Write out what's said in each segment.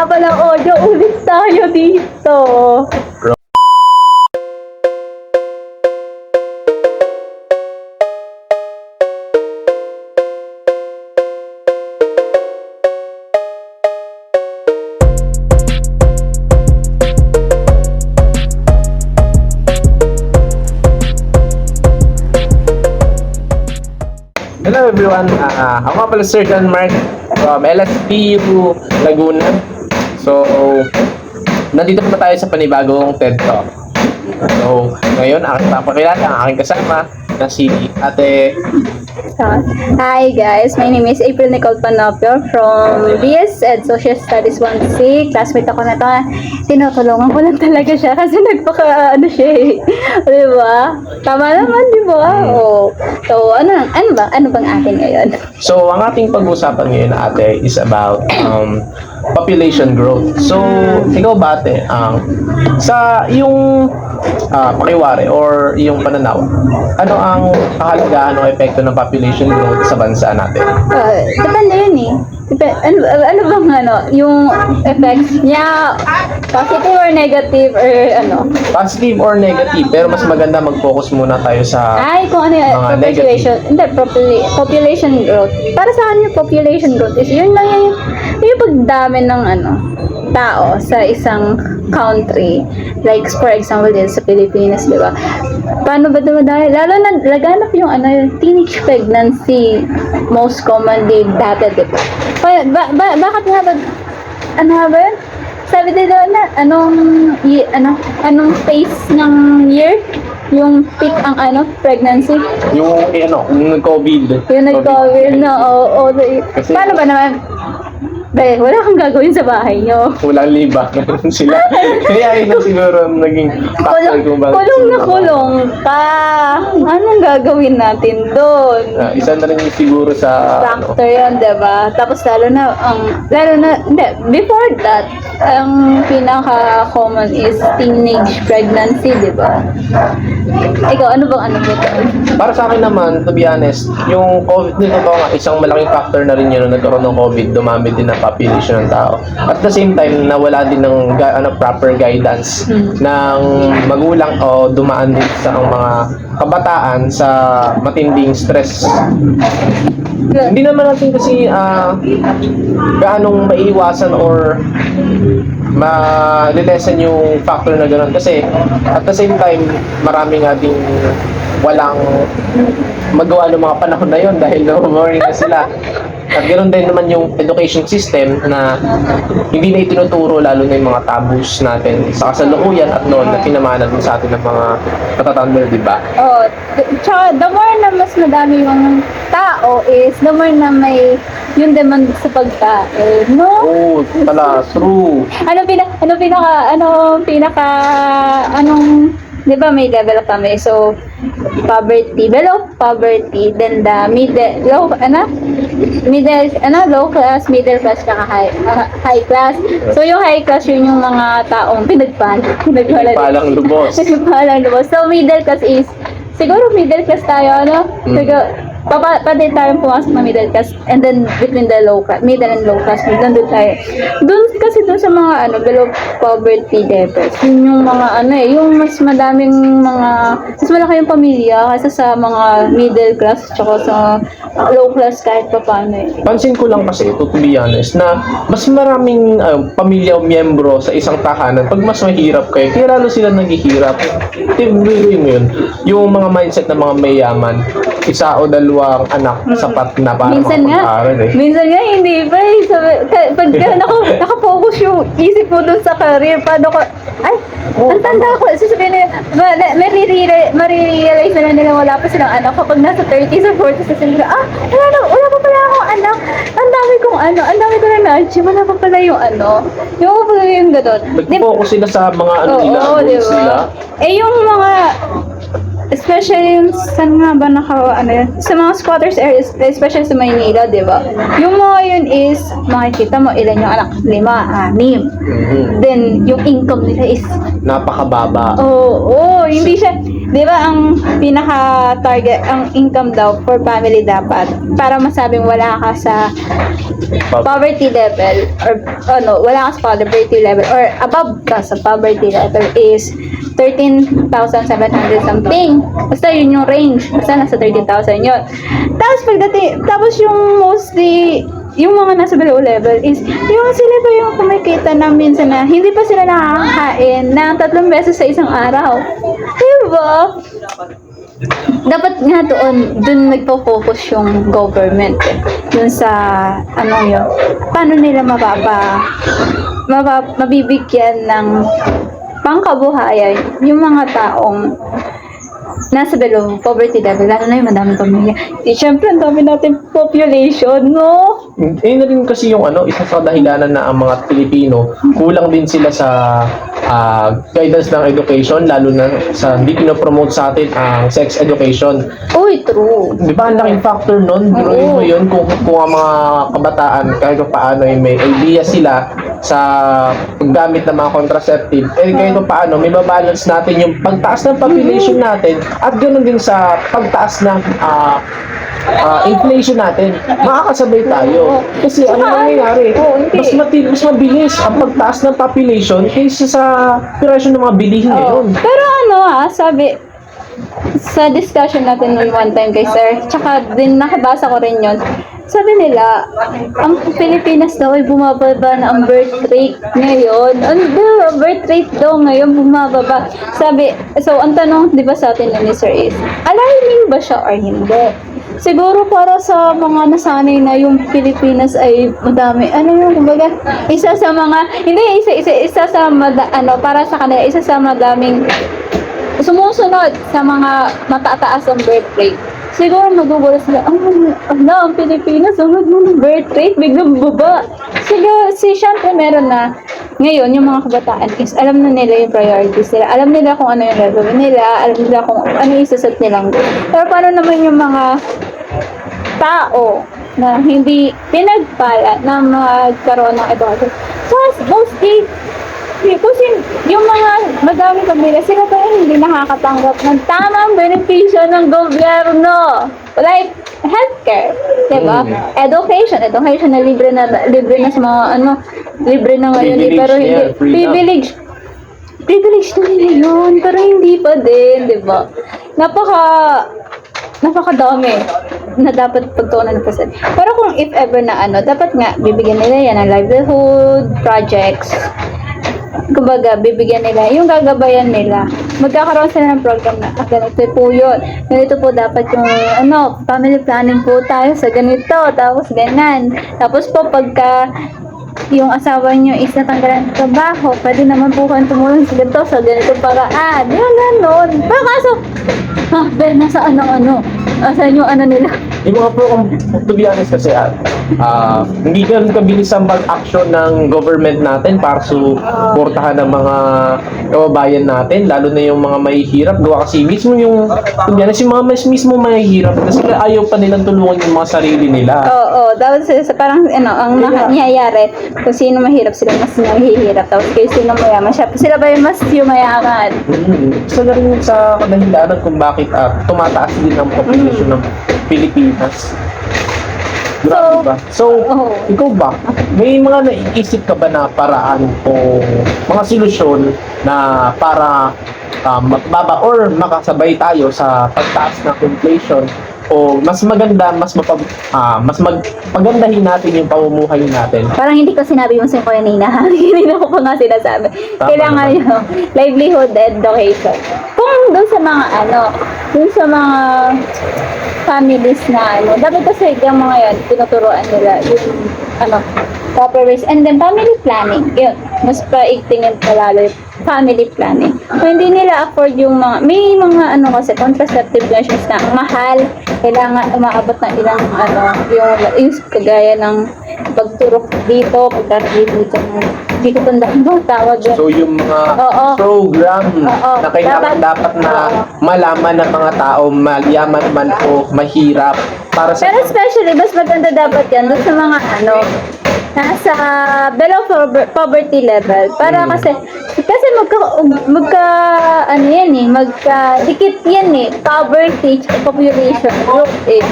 wala palang audio, ulit tayo dito. Hello everyone, ako nga pala Sir John Mark from LSPU Laguna. So, nandito pa tayo sa panibagong TED Talk. So, ngayon, aking papakilala ang aking kasama na si Ate. Hi guys, my name is April Nicole Panopio from BS Ed Social Studies 1C. Classmate ako na ito. Tinutulungan ko lang talaga siya kasi ano siya eh. Diba? Tama naman, diba? Oh. So, ano bang atin ngayon? So, ang ating pag-uusapan ngayon, Ate, is about population growth. So, ikaw ba, Ate, sa yung pakiwari or yung pananaw, ano ang kahalagahan o epekto ng population growth sa bansa natin? Depende yun eh. Ano bang yung effects niya, positive or negative or ano? Positive or negative, pero mas maganda mag-focus muna tayo sa Kung ano yung mga population, hindi, population growth. Para sa akin yung population growth is yun lang yung pagdami ng tao sa isang country. Like, for example, din sa Pilipinas, di ba? Paano ba dumadami? Lalo na, laganap yung yung teenage pregnancy, most commonly dati, di ba? Bakit nga ba, ano nga ba yun? Sabi nila na, anong phase ng year? Yung peak ang pregnancy? yung nag-COVID. Yung nag-COVID na, Kasi- paano ba naman? Wala kang gagawin sa bahay nyo. Walang liba. Meron sila. Kaya yun na siguro naging factor kung bakit. Kulong na kulong ka. Anong gagawin natin doon? Isa na rin yung siguro sa Factor yun, diba? Tapos lalo na, hindi, before that, ang pinaka-common is teenage pregnancy, diba? Ikaw, ano bang Para sa akin naman, to be honest, yung COVID nito nga, isang malaking factor na rin yun nung nagkaroon ng COVID, dumami din ang population ng tao. At the same time, nawala din ng proper guidance ng magulang o dumaan din sa mga kabataan sa matinding stress. Hindi naman natin kasi gaanong maiiwasan or ma-lessen yung factor na gano'n kasi at the same time marami nga ding walang magawa ng mga panahon na yon dahil na-worry na sila. At ganoon din naman yung education system na hindi na itinuturo lalo na yung mga taboos natin sa kasalukuyan at noon na pinamanan sa atin ng mga katatanda, di ba? Tsaka the more na mas madami yung tao is the more na may yung demand sa pagkain, no? Pala, true. Di ba may level kami? So, poverty, below poverty, then the low class, middle class, tsaka high class. So, yung high class, yun yung mga taong Palang lubos. Pinagpalang lubos. So, middle class is, siguro middle class tayo, Siguro, pwede tayong pumasok na middle class and then between the middle and low class, nandun tayo. Doon sa mga below poverty levels, yun yung mga yung mas madaming mas malaki yung pamilya kaysa sa mga middle class tsaka sa low class kahit pa paano Pansin ko lang kasi, to be honest, na mas maraming pamilya o miyembro sa isang tahanan pag mas mahirap kayo, kaya lalo sila naghihirap. Tibuhin mo yun. Yung mga mindset ng mga mayaman, isa o dalawang anak sapat na para makapag-aral Minsan nga hindi pa pagka nakafocus yung isip mo dun sa career, paano ko ang tanda ko, sasabihin nila marirealize na nila wala pa silang anak kapag nasa 30s or 40s na sila, wala pa pala akong anak, ang dami ko na na-achieve, wala pa pala yung yung gano'n. Nag-focus sila sa mga diba? sila. Yung mga especially yung saan nga ba sa mga squatters areas, especially sa Maynila, di ba? Yung mga yun is, makikita mo ilan yung anak, 5, 6. Then, yung income nila is napakababa. hindi siya, Di ba ang pinaka-target, ang income daw for family dapat, para masabing wala ka sa poverty level, or wala ka sa poverty level, or above ka sa poverty level is 13,700 something. Basta yun yung range. Basta nasa 13,000 yun. Tapos yung mostly, yung mga nasa below level is, yung sila ba yung kumikita na minsan na hindi pa sila nakakain ng 3 beses sa isang araw. Diba? Dapat nga dun nagpo-focus yung government dun sa yun, paano nila mabibigyan ng pangkabuhayan yung mga taong nasa below poverty level, lalo na yung madaming pamilya. Siyempre, ang dami natin population, no? Na rin kasi yung isa sa dahilanan na ang mga Pilipino, kulang din sila sa guidance ng education, lalo na sa hindi pinopromote sa atin ang sex education. Uy, true. Di ba ang laking factor nun? Biruin mo yun kung ang mga kabataan kahit paano ay may idea sila sa paggamit ng mga contraceptive, kahit paano may babalance natin yung pagtaas ng population natin at ganoon din sa pagtaas ng inflation natin. Makakasabay tayo. Kasi ano nangyayari? Mas mabilis ang pagtaas ng population kaysa sa presyo ng mga bilihin ngayon. Pero sabi, sa discussion natin noon one time kay sir, tsaka din nakabasa ko rin yun, sabi nila, ang Pilipinas daw ay bumababa na ang birth rate ngayon. Birth rate daw ngayon bumababa. Sabi, so ang tanong, di ba sa atin ni sir is, alarming ba siya or hindi? Siguro para sa mga nasanay na yung Pilipinas ay madami, kumbaga, isa sa para sa kanila, isa sa madaming sumusunod sa mga matataas ang birth rate. Siguro magugulat sila, ang Pilipinas, ang birth rate, biglang baba. Siguro, syempre meron na, ngayon, yung mga kabataan is, alam na nila yung priorities nila, alam nila kung ano yung gagawin nila, alam nila kung ano yung isaset nilang goal. Pero paano naman yung mga tao na hindi pinagpala na magkaroon ng edukasyon? So, mostly, kasi yung mga madaming pamilya, sila pa yung hindi nakakatanggap ng tamang benepisyo ng gobyerno. Like, healthcare, diba? Education na libre na sa mga libre na ngayon, pero hindi, privilege na nila yun, pero hindi pa din, diba? Napakadami na dapat pagtuunan ng percent. Pero kung if ever na dapat nga, bibigyan nila yan ng livelihood projects. Kumbaga, bibigyan nila, yung gagabayan nila. Magkakaroon sila ng program na, ganito po yun. Ganito po dapat yung, family planning po tayo sa ganito, tapos ganan. Tapos po, pagka yung asawa nyo is natanggalan ng trabaho, pwede naman po kayong tumulong sa ganito paraan. Yung ganon. Pero kaso, nasa asan yung nila? Yung mga to be honest kasi, hindi ganun kabilis ang pag-action ng government natin para suportahan ng mga kababayan natin, lalo na yung mga mahihirap. Gawa kasi mismo to be honest, yung mga mismo mahihirap kasi ayaw pa nilang tulungan yung mga sarili nila. Oo, dapat parang ang nangyayari, kung sino mahirap sila mas nahihirap, tapos kayo sino mayaman sila ba yung mas yumayaman? Isa na rin sa kadahilanan kung bakit tumataas din ang population ng Pilipinas. Grabe ba? So, ikaw ba? May mga naiisip ka ba na paraan o mga solusyon na para mababa or makasabay tayo sa pagtaas ng inflation o mas maganda, mas pagandahin natin yung pamumuhay natin? Parang hindi ko sinabi yung sa kanina. Hindi ko pa nga sinasabi. Kailangan yung livelihood education. Kung doon sa mga doon sa mga families na dapat kasi yung mga yan, tinuturuan nila yung proper ways. And then family planning, yun, mas paigtingin palalo yung family planning. Kung hindi nila afford yung may mga kasi contraceptive measures na mahal, kailangan umaabot ng ilang yung kagaya ng pagturok dito, dito, hindi ko tandaan ba tawag yun. So yung mga program na kailangan dapat na malaman ng mga tao, mayaman man o mahirap para sa... Pero especially, mas maganda dapat yan doon sa mga nasa below poverty level. Para kasi Kasi ano yan eh, dikit yan eh, poverty at population growth eh.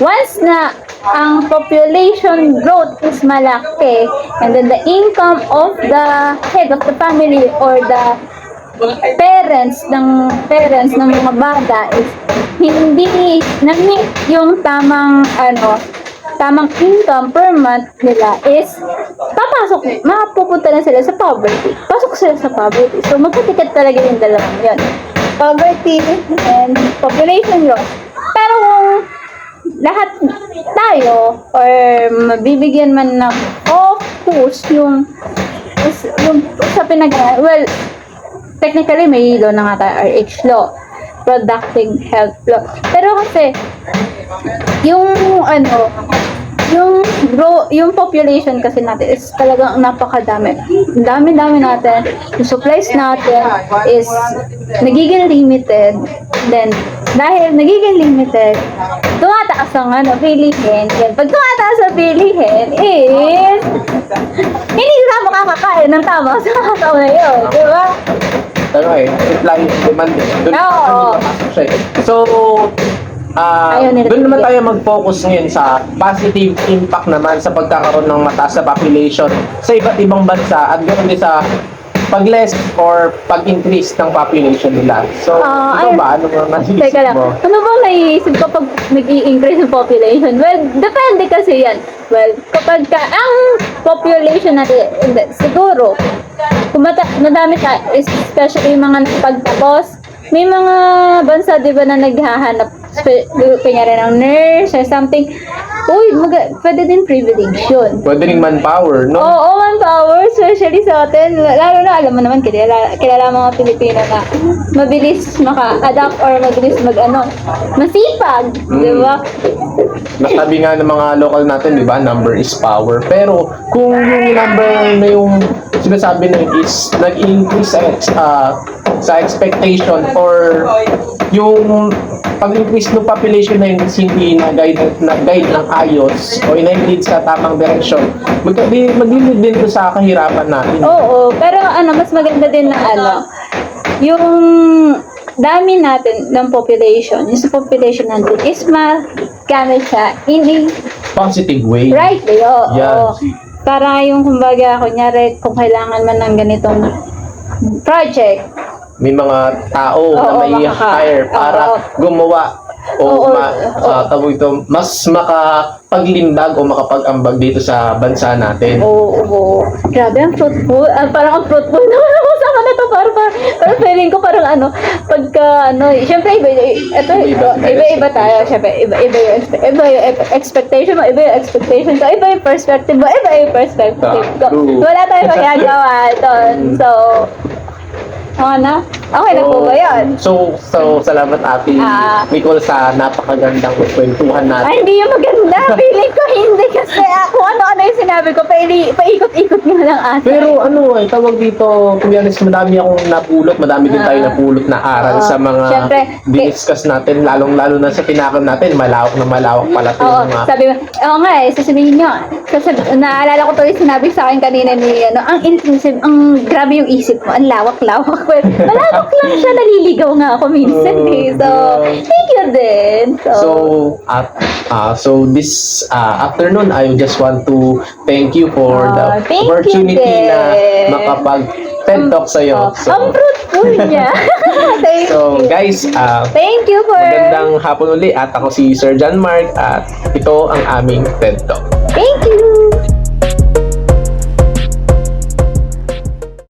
Once na ang population growth is malaki, and then the income of the head of the family or the parents ng mga bata is hindi na-meet yung tamang income per month nila is mapupunta na sila sa poverty. Pasok sila sa poverty. So, magkatikat talaga yung dalawang yun. Poverty and population growth. Pero kung lahat tayo or mabibigyan man ng focus yung sa well, technically may law na nga tayo, RH law, productive health law. Pero kasi yung population kasi natin is talagang napakadami. Dami-dami natin. Yung supplies natin is nagiging limited. Then, dahil nagiging limited, tumataas ang bilihin. Then, pag tumataas ang bilihin is hindi na makakakain ng tama sa taon na yun. Di ba? Supply and demand. Oo. So, Ayaw nila doon naman bigyan. tayo mag-focus ngayon sa positive impact naman sa pagkakaroon ng mataas na population sa iba't ibang bansa at ganoon din sa pag-less or pag-increase ng population nila. So, ikaw ba? Ano mo naisip Teka lang. mo? Ano bang naiisip ko pag nag-i-increase yung population? Well, depende kasi yan. Well, kapag ang population natin, siguro, kung madami tayo, especially yung mga pagtapos, may mga bansa, di ba, na naghahanap, kanyari ng nurse or something. Uy, pwede din privilege yun. Pwede rin manpower, no? Oo, manpower, especially sa atin. Lalo na, alam mo naman, kilala mga Pilipino na mabilis maka-adapt or mabilis masipag, di ba? Nasabi nga ng mga local natin, di ba, number is power. Pero kung yung number na yung sinasabi na is nag-increase sa expectation or yung pag-increase ng population na yun is hindi na-guide ng ayos o ina-lead sa tamang direksyon, mag-lead din to sa kahirapan natin. Oo, pero mas maganda din na yung dami natin ng population, yung sa population natin is magamit siya in a Positive way. right way. Oo. Yes. Para yung kumbaga, kunyari, kung kailangan man ng ganitong project, May mga tao na Oo, may hire para gumawa o Oo, tawag ito, mas makapaglindag o makapag-ambag dito sa bansa natin. oo. Grabe, ang fruitful. Parang ang fruitful naman ang usapan na to. Parang feeling ko parang syempre iba tayo. Syempre, iba yung expectation mo, iba yung expectation ko, iba yung perspective mo, iba yung perspective ko. True. Wala tayong magagawa doon. So, okay na po ba yun? So salamat Ate Nicole sa napakagandang kwentuhan natin. Ay, hindi yung maganda. Feeling ko hindi kasi kung ano-ano yung sinabi ko, paikot-ikot nga lang ate. Pero tawag dito, to be honest, madami akong napulot, madami din tayo napulot na aral sa mga Syempre, discuss natin, lalong-lalo na sa tinakal natin, malawak pala ito Oo, mga... sabi mo, sasabihin nyo, naalala ko to yung sinabi sa akin kanina ni, ang inclusive, ang grabe yung isip mo, ang lawak-lawak. Well, malawak lang siya, naliligaw nga ako minsan eh. So, thank you din. So this afternoon, I just want to thank you for the thank you opportunity na din. makapag-TED Talk sa'yo. Ang fruitful niya. Thank So you. guys, Thank you for... magandang hapon uli at ako si Sir John Mark at ito ang aming TED Talk. Thank you.